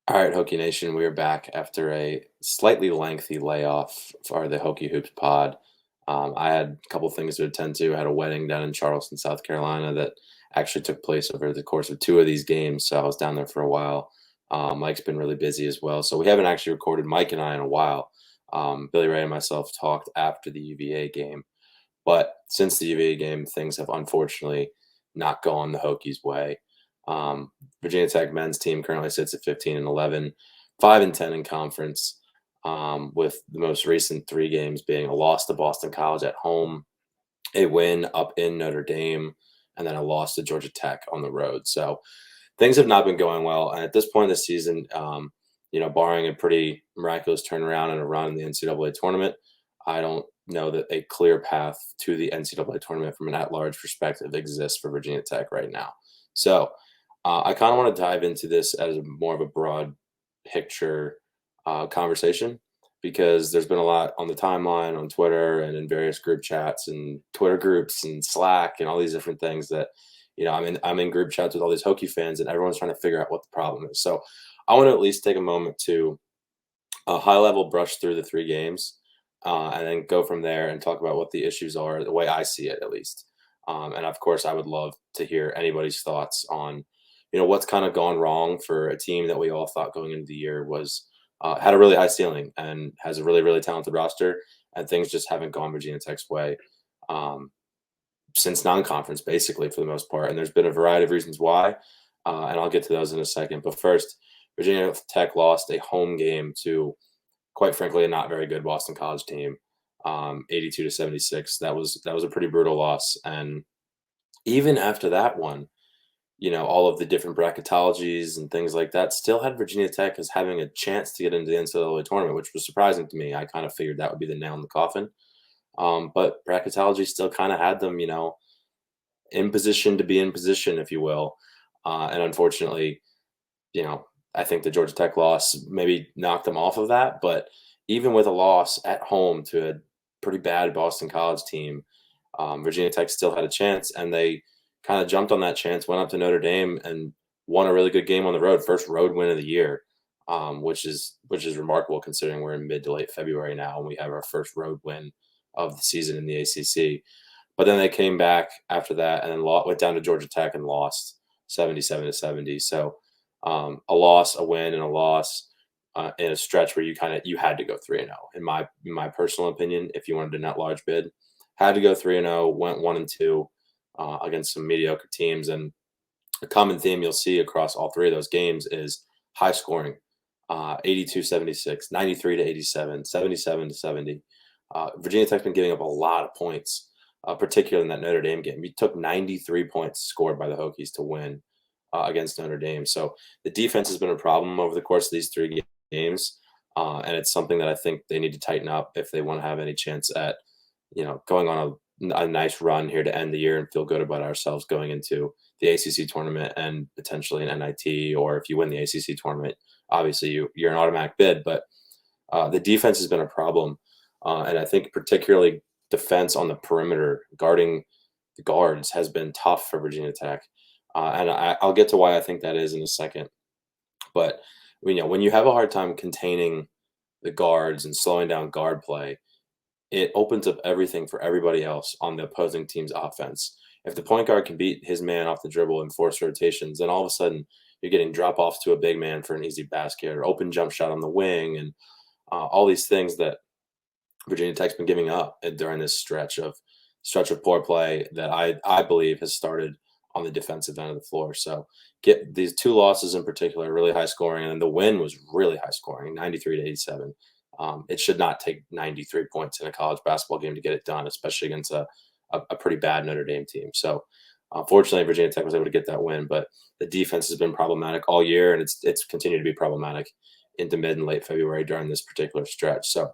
All right, Hokie Nation, we are back after a slightly lengthy layoff for the Hokie Hoops pod. I had a couple things to attend to. I had a wedding down in Charleston, South Carolina that actually took place over the course of two of these games, so I was down there for a while. Mike's been really busy as well, so we haven't actually recorded Mike and I in a while. Billy Ray and myself talked after the UVA game, but since the UVA game, things have unfortunately not gone the Hokies' way. Virginia Tech men's team currently sits at 15 and 11, 5 and 10 in conference, with the most recent three games being a loss to Boston College at home, a win up in Notre Dame, and then a loss to Georgia Tech on the road. So things have not been going well. And at this point in the season, barring a pretty miraculous turnaround and a run in the NCAA tournament, I don't know that a clear path to the NCAA tournament from an at-large perspective exists for Virginia Tech right now. So I kind of want to dive into this as more of a broad picture conversation because there's been a lot on the timeline on Twitter and in various group chats and Twitter groups and Slack and all these different things that I'm in group chats with all these Hokie fans and everyone's trying to figure out what the problem is. So I want to at least take a moment to high level brush through the three games and then go from there and talk about what the issues are, the way I see it at least. And of course, I would love to hear anybody's thoughts on what's kind of gone wrong for a team that we all thought going into the year was had a really high ceiling and has a really really talented roster, and things just haven't gone Virginia Tech's way um, since non-conference basically for the most part. And there's been a variety of reasons why, and I'll get to those in a second. But first, Virginia Tech lost a home game to, quite frankly, a not very good Boston College team, 82 to 76. That was a pretty brutal loss, and even after that one, all of the different bracketologies and things like that still had Virginia Tech as having a chance to get into the NCAA tournament, which was surprising to me. I kind of figured that would be the nail in the coffin. But bracketology still kind of had them, in position to be in position, if you will. And unfortunately, I think the Georgia Tech loss maybe knocked them off of that. But even with a loss at home to a pretty bad Boston College team, Virginia Tech still had a chance, and they kind of jumped on that chance, went up to Notre Dame, and won a really good game on the road, first road win of the year, which is remarkable considering we're in mid to late February now and we have our first road win of the season in the ACC. But then they came back after that and then went down to Georgia Tech and lost 77 to 70. So a loss, a win, and a loss in a stretch where you had to go 3-0 in my personal opinion. If you wanted a net large bid, had to go 3-0, went 1-2 against some mediocre teams. And a common theme you'll see across all three of those games is high scoring, 82-76, 93-87, 77-70. Virginia Tech's been giving up a lot of points, particularly in that Notre Dame game. We took 93 points scored by the Hokies to win against Notre Dame. So the defense has been a problem over the course of these three games, and it's something that I think they need to tighten up if they want to have any chance at going on a nice run here to end the year and feel good about ourselves going into the ACC tournament and potentially an NIT, or if you win the ACC tournament, obviously you're an automatic bid. But the defense has been a problem, and I think particularly defense on the perimeter, guarding the guards, has been tough for Virginia Tech, and I'll get to why I think that is in a second. But when you have a hard time containing the guards and slowing down guard play, it opens up everything for everybody else on the opposing team's offense. If the point guard can beat his man off the dribble and force rotations, then all of a sudden you're getting drop offs to a big man for an easy basket or open jump shot on the wing, and all these things that Virginia Tech's been giving up during this stretch of poor play that I believe has started on the defensive end of the floor. So get these two losses in particular, really high scoring, and the win was really high scoring, 93-87. It should not take 93 points in a college basketball game to get it done, especially against a pretty bad Notre Dame team. So, fortunately, Virginia Tech was able to get that win, but the defense has been problematic all year, and it's continued to be problematic into mid and late February during this particular stretch. So,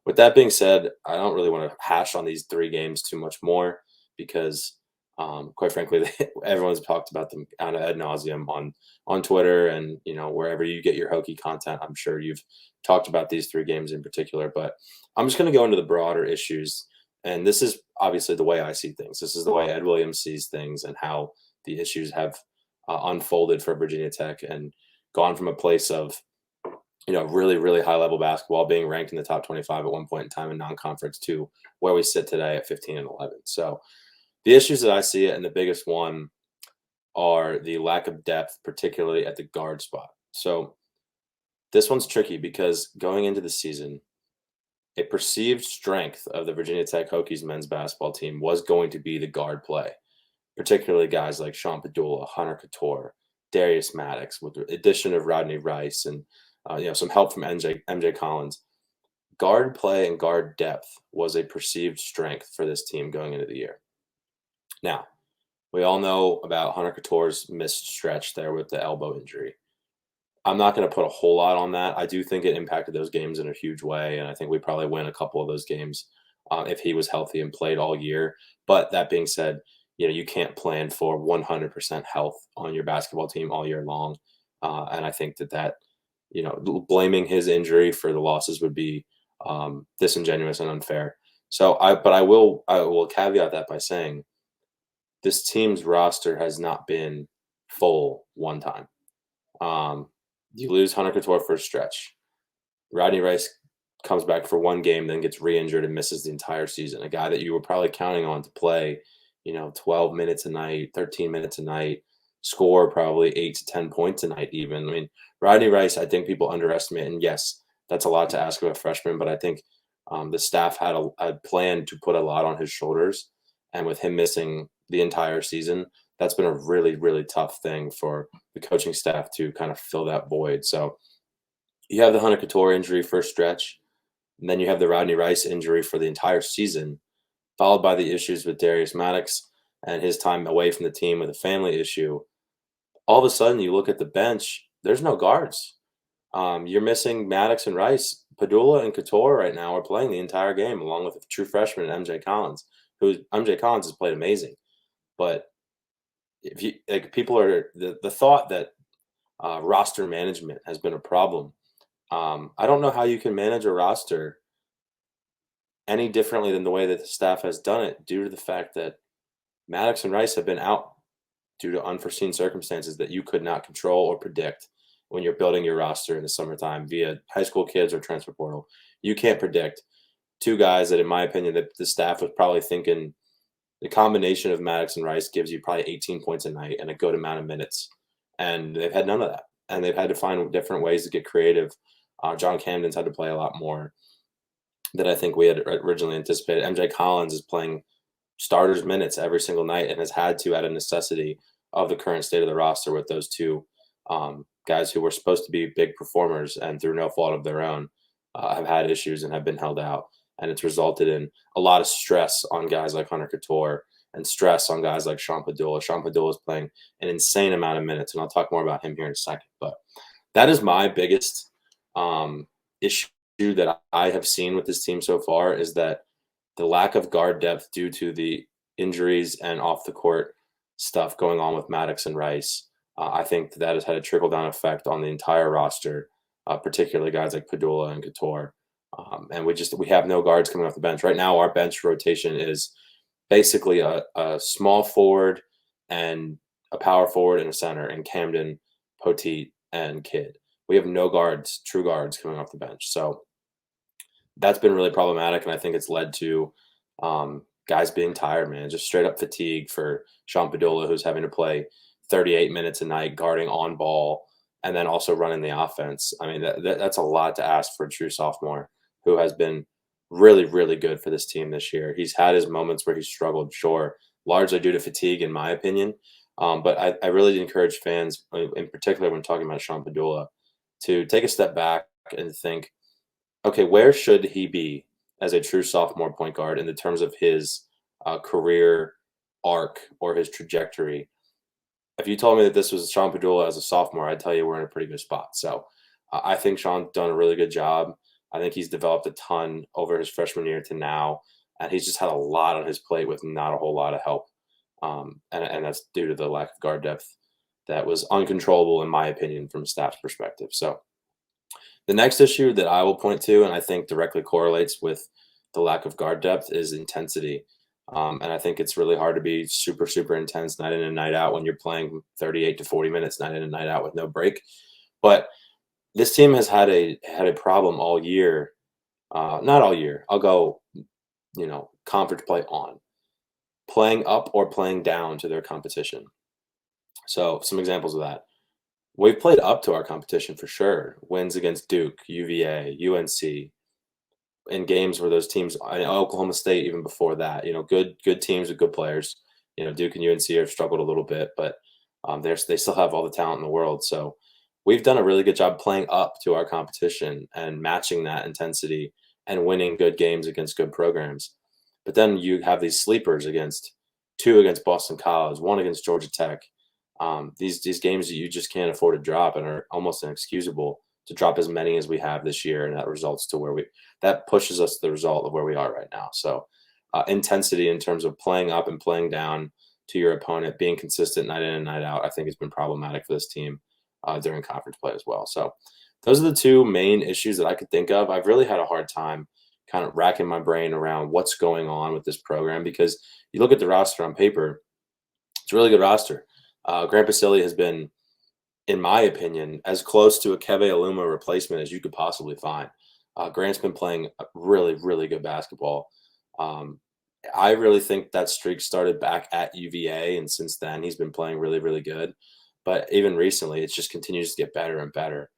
with that being said, I don't really want to hash on these three games too much more because, quite frankly, everyone's talked about them ad nauseum on Twitter and wherever you get your Hokie content. I'm sure you've talked about these three games in particular, but I'm just going to go into the broader issues. And this is obviously the way I see things. This is the way Ed Williams sees things and how the issues have unfolded for Virginia Tech and gone from a place of really, really high level basketball, being ranked in the top 25 at one point in time in non-conference to where we sit today at 15 and 11. So the issues that I see and the biggest one are the lack of depth, particularly at the guard spot. So this one's tricky because going into the season, a perceived strength of the Virginia Tech Hokies men's basketball team was going to be the guard play, particularly guys like Sean Padula, Hunter Couture, Darius Maddox, with the addition of Rodney Rice and some help from MJ Collins. Guard play and guard depth was a perceived strength for this team going into the year. Now, we all know about Hunter Couture's missed stretch there with the elbow injury. I'm not going to put a whole lot on that. I do think it impacted those games in a huge way, and I think we probably win a couple of those games if he was healthy and played all year. But that being said, you can't plan for 100% health on your basketball team all year long, and I think that blaming his injury for the losses would be disingenuous and unfair. So I will caveat that by saying this team's roster has not been full one time. You lose Hunter Couture for a stretch. Rodney Rice comes back for one game, then gets re-injured and misses the entire season. A guy that you were probably counting on to play, 12 minutes a night, 13 minutes a night, score probably 8 to 10 points a night even. I mean, Rodney Rice, I think people underestimate, and yes, that's a lot to ask of a freshman, but I think the staff had a plan to put a lot on his shoulders, and with him missing the entire season, that's been a really, really tough thing for the coaching staff to kind of fill that void. So you have the Hunter Couture injury for a stretch, and then you have the Rodney Rice injury for the entire season, followed by the issues with Darius Maddox and his time away from the team with a family issue. All of a sudden, you look at the bench, there's no guards. You're missing Maddox and Rice. Padula and Couture right now are playing the entire game, along with a true freshman, MJ Collins, who MJ Collins has played amazing. But if you people are the thought that roster management has been a problem. I don't know how you can manage a roster any differently than the way that the staff has done it, due to the fact that Maddox and Rice have been out due to unforeseen circumstances that you could not control or predict when you're building your roster in the summertime via high school kids or transfer portal. You can't predict two guys that, in my opinion, that the staff was probably thinking the combination of Maddox and Rice gives you probably 18 points a night and a good amount of minutes. And they've had none of that. And they've had to find different ways to get creative. John Camden's had to play a lot more than I think we had originally anticipated. MJ Collins is playing starters minutes every single night and has had to, out of necessity of the current state of the roster, with those two guys who were supposed to be big performers and through no fault of their own have had issues and have been held out. And it's resulted in a lot of stress on guys like Hunter Couture and stress on guys like Sean Padula. Sean Padula is playing an insane amount of minutes, and I'll talk more about him here in a second. But that is my biggest issue that I have seen with this team so far, is that the lack of guard depth due to the injuries and off the court stuff going on with Maddox and Rice. I think that has had a trickle down effect on the entire roster, particularly guys like Padula and Couture. And we have no guards coming off the bench right now. Our bench rotation is basically a small forward and a power forward and a center, and Camden, Poteet, and Kidd. We have no guards, true guards, coming off the bench. So that's been really problematic, and I think it's led to guys being tired, man, just straight up fatigue for Sean Padula, who's having to play 38 minutes a night guarding on ball and then also running the offense. I mean, that's a lot to ask for a true sophomore who has been really, really good for this team this year. He's had his moments where he's struggled, sure, largely due to fatigue, in my opinion. But I really encourage fans, in particular when talking about Sean Padula, to take a step back and think, okay, where should he be as a true sophomore point guard in the terms of his career arc or his trajectory? If you told me that this was Sean Padula as a sophomore, I'd tell you we're in a pretty good spot. So I think Sean's done a really good job. I think he's developed a ton over his freshman year to now, and he's just had a lot on his plate with not a whole lot of help. And that's due to the lack of guard depth that was uncontrollable, in my opinion, from a staff's perspective. So the next issue that I will point to, and I think directly correlates with the lack of guard depth, is intensity. And I think it's really hard to be super, super intense night in and night out when you're playing 38 to 40 minutes night in and night out with no break. But This team has had a problem all year. Not all year. I'll go, conference play on playing up or playing down to their competition. So some examples of that. We've played up to our competition for sure. Wins against Duke, UVA, UNC, in games where those teams, Oklahoma State, even before that, good teams with good players. Duke and UNC have struggled a little bit, but they still have all the talent in the world. So we've done a really good job playing up to our competition and matching that intensity and winning good games against good programs. But then you have these sleepers two against Boston College, one against Georgia Tech. These games that you just can't afford to drop and are almost inexcusable to drop as many as we have this year, and that pushes us to the result of where we are right now. So intensity in terms of playing up and playing down to your opponent, being consistent night in and night out, I think has been problematic for this team during conference play as well. So those are the two main issues that I could think of. I've really had a hard time kind of racking my brain around what's going on with this program because you look at the roster on paper, it's a really good roster. Grant Basile has been, in my opinion, as close to a Keve Aluma replacement as you could possibly find. Grant's been playing really, really good basketball. Um, I really think that streak started back at UVA, and since then he's been playing really, really good. But even recently, it just continues to get better and better.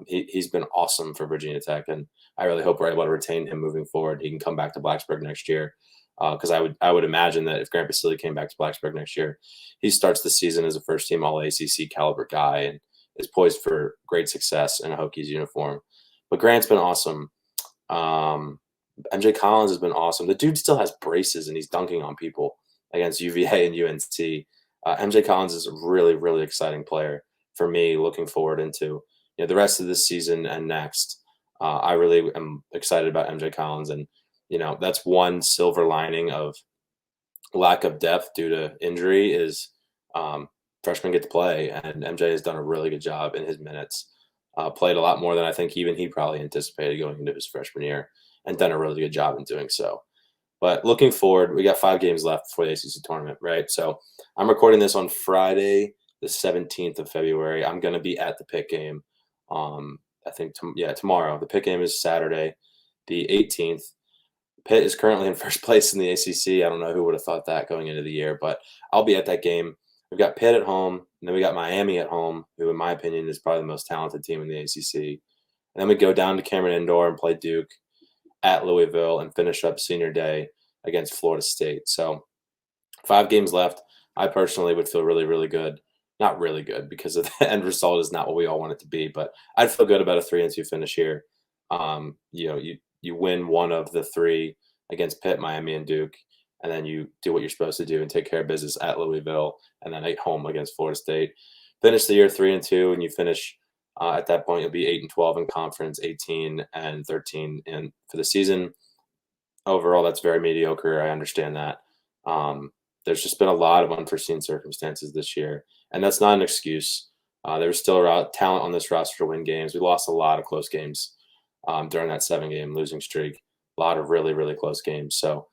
He's been awesome for Virginia Tech, and I really hope we're able to retain him moving forward. He can come back to Blacksburg next year because I would imagine that if Grant Basile came back to Blacksburg next year, he starts the season as a first team All ACC caliber guy and is poised for great success in a Hokies uniform. But Grant's been awesome. MJ Collins has been awesome. The dude still has braces and he's dunking on people against UVA and UNC. MJ Collins is a really, really exciting player for me looking forward into the rest of this season and next. I really am excited about MJ Collins, and that's one silver lining of lack of depth due to injury is freshmen get to play, and MJ has done a really good job in his minutes. Played a lot more than I think even he probably anticipated going into his freshman year, and done a really good job in doing so. But looking forward, we got 5 games left before the ACC tournament, right? So I'm recording this on Friday, the 17th of February. I'm going to be at the Pitt game. I think, tomorrow. The Pitt game is Saturday, the 18th. Pitt is currently in first place in the ACC. I don't know who would have thought that going into the year, but I'll be at that game. We've got Pitt at home, and then we got Miami at home, who, in my opinion, is probably the most talented team in the ACC. And then we go down to Cameron Indoor and play Duke at Louisville and finish up senior day against Florida State. So 5 games left. I personally would feel really, really good. Not really good because the end result is not what we all want it to be, but I'd feel good about a 3-2 finish here. You win one of the 3 against Pitt, Miami, and Duke, and then you do what you're supposed to do and take care of business at Louisville, and then at home against Florida State. Finish the year 3-2, and you finish at that point. You'll be 8-12 in conference, 18-13 in for the season. Overall, that's very mediocre. I understand that. There's just been a lot of unforeseen circumstances this year, and that's not an excuse. There's still talent on this roster to win games. We lost a lot of close games during that 7-game losing streak. A lot of really, really close games. So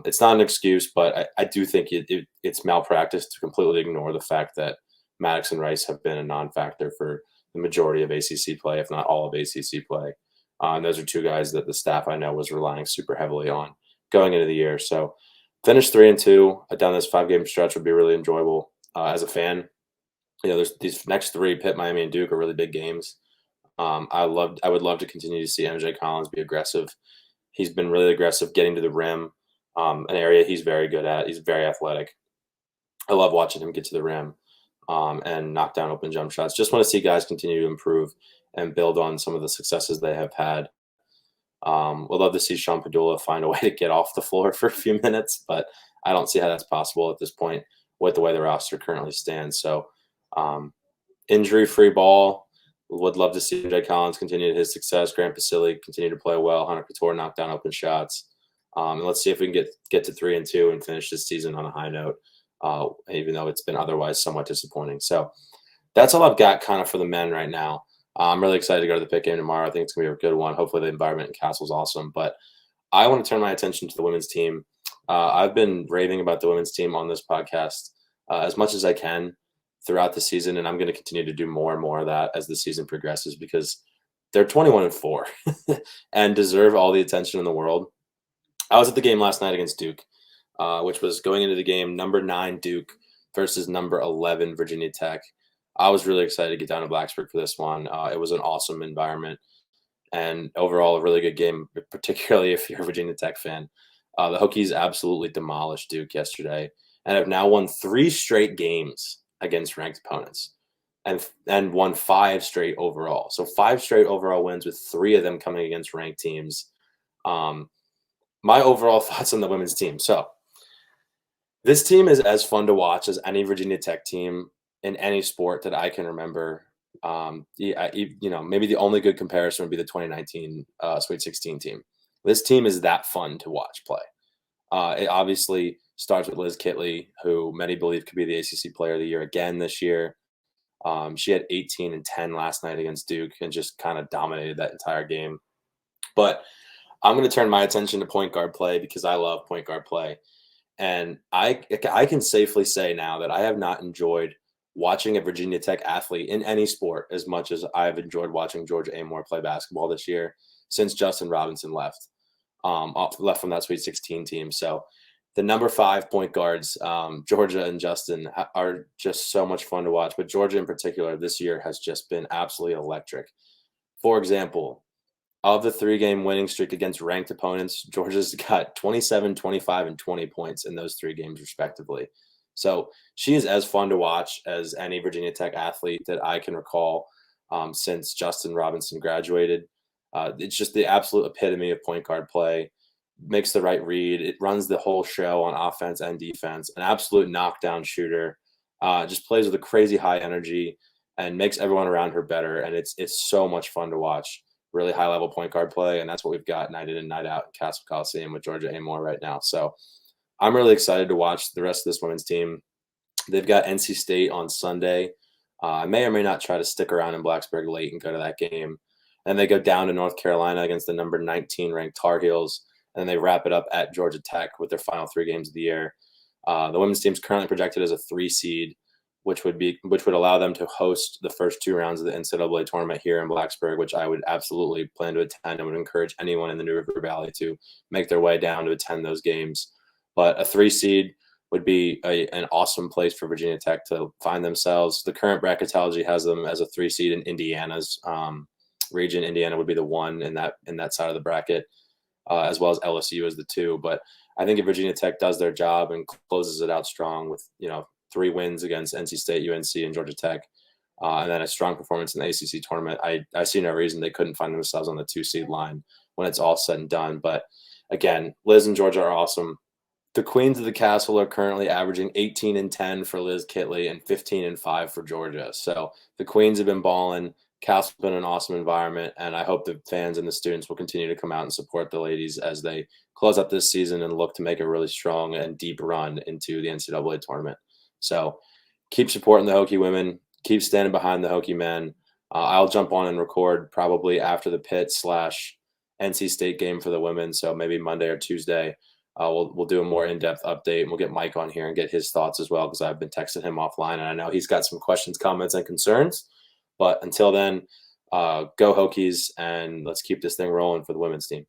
it's not an excuse, but I do think it's malpractice to completely ignore the fact that Maddox and Rice have been a non-factor for the majority of ACC play, if not all of ACC play. And those are 2 guys that the staff I know was relying super heavily on going into the year. So finish 3-2 down this 5-game stretch would be really enjoyable as a fan. There's these next 3, Pitt, Miami, and Duke, are really big games. I would love to continue to see MJ Collins be aggressive. He's been really aggressive getting to the rim, an area he's very good at. He's very athletic. I love watching him get to the rim and knock down open jump shots. Just want to see guys continue to improve and build on some of the successes they have had. We'd love to see Sean Padula find a way to get off the floor for a few minutes, but I don't see how that's possible at this point with the way the roster currently stands. So injury-free ball. Would love to see MJ Collins continue his success. Grant Basile continue to play well. Hunter Couture knock down open shots. And let's see if we can get to 3-2 and finish this season on a high note, even though it's been otherwise somewhat disappointing. So that's all I've got kind of for the men right now. I'm really excited to go to the Pitt game tomorrow. I think it's going to be a good one. Hopefully the environment in Cassell is awesome. But I want to turn my attention to the women's team. I've been raving about the women's team on this podcast as much as I can. throughout the season, and I'm going to continue to do more and more of that as the season progresses because they're 21-4 and deserve all the attention in the world. I was at the game last night against Duke, which was going into the game number 9 Duke versus number 11 Virginia Tech. I was really excited to get down to Blacksburg for this one. It was an awesome environment and overall a really good game, particularly if you're a Virginia Tech fan. The Hokies absolutely demolished Duke yesterday and have now won 3 straight games against ranked opponents and won 5 straight overall. So 5 straight overall wins with 3 of them coming against ranked teams. Um, my overall thoughts on the women's team. So this team is as fun to watch as any Virginia Tech team in any sport that I can remember. Maybe the only good comparison would be the 2019 Sweet 16 team. This team is that fun to watch play. It obviously starts with Liz Kitley, who many believe could be the ACC Player of the Year again this year. She had 18 and 10 last night against Duke and just kind of dominated that entire game. But I'm going to turn my attention to point guard play because I love point guard play. And I can safely say now that I have not enjoyed watching a Virginia Tech athlete in any sport as much as I've enjoyed watching Georgia Amore play basketball this year since Justin Robinson left from that Sweet 16 team. So the number 5 point guards, Georgia and Justin, are just so much fun to watch. But Georgia in particular this year has just been absolutely electric. For example, of the 3-game winning streak against ranked opponents, Georgia's got 27, 25, and 20 points in those 3 games, respectively. So she is as fun to watch as any Virginia Tech athlete that I can recall since Justin Robinson graduated. It's just the absolute epitome of point guard play. Makes the right read. It runs the whole show on offense and defense. An absolute knockdown shooter. Just plays with a crazy high energy and makes everyone around her better. And it's so much fun to watch. Really high level point guard play, and that's what we've got night in and night out in Cassell Coliseum with Georgia Amore right now. So I'm really excited to watch the rest of this women's team. They've got NC State on Sunday. I may or may not try to stick around in Blacksburg late and go to that game. And they go down to North Carolina against the number 19 ranked Tar Heels, and they wrap it up at Georgia Tech with their final 3 games of the year. The women's team is currently projected as a 3 seed, which would allow them to host the first 2 rounds of the NCAA tournament here in Blacksburg, which I would absolutely plan to attend and would encourage anyone in the New River Valley to make their way down to attend those games. But a 3 seed would be an awesome place for Virginia Tech to find themselves. The current bracketology has them as a 3 seed in Indiana's region. Indiana would be the 1 in that side of the bracket, as well as LSU as the 2. But I think if Virginia Tech does their job and closes it out strong with 3 wins against NC State, UNC, and Georgia Tech, and then a strong performance in the ACC tournament, I see no reason they couldn't find themselves on the 2 seed line when it's all said and done. But again, Liz and Georgia are awesome. The Queens of the Castle are currently averaging 18 and 10 for Liz Kitley and 15 and 5 for Georgia. So the Queens have been balling. Castle's been an awesome environment, and I hope the fans and the students will continue to come out and support the ladies as they close up this season and look to make a really strong and deep run into the NCAA tournament. So keep supporting the Hokie women. Keep standing behind the Hokie men. I'll jump on and record probably after the Pitt/NC State game for the women. So maybe Monday or Tuesday, we'll do a more in-depth update, and we'll get Mike on here and get his thoughts as well because I've been texting him offline, and I know he's got some questions, comments, and concerns. But until then, go Hokies, and let's keep this thing rolling for the women's team.